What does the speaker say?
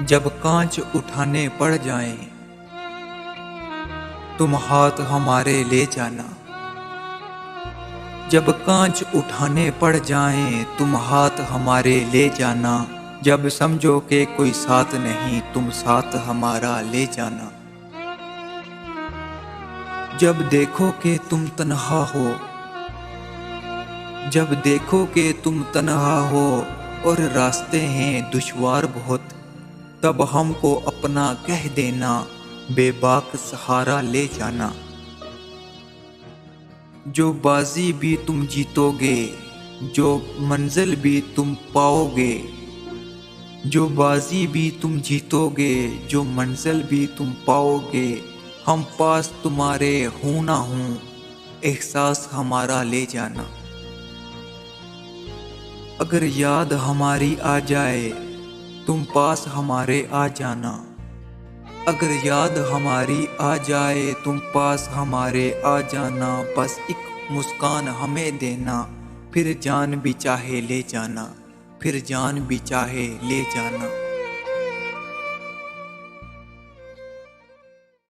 जब कांच उठाने पड़ जाएं, तुम हाथ हमारे ले जाना। जब कांच उठाने पड़ जाएं, तुम हाथ हमारे ले जाना। जब समझो कि कोई साथ नहीं, तुम साथ हमारा ले जाना। जब देखो कि तुम तन्हा हो, जब देखो कि तुम तन्हा हो और रास्ते हैं दुश्वार बहुत, तब हमको अपना कह देना, बेबाक सहारा ले जाना। जो बाजी भी तुम जीतोगे, जो मंजिल भी तुम पाओगे, जो बाजी भी तुम जीतोगे, जो मंजिल भी तुम पाओगे, हम पास तुम्हारे हूं ना हूं, एहसास हमारा ले जाना। अगर याद हमारी आ जाए, तुम पास हमारे आ जाना। अगर याद हमारी आ जाए, तुम पास हमारे आ जाना। बस एक मुस्कान हमें देना, फिर जान भी चाहे ले जाना, फिर जान भी चाहे ले जाना।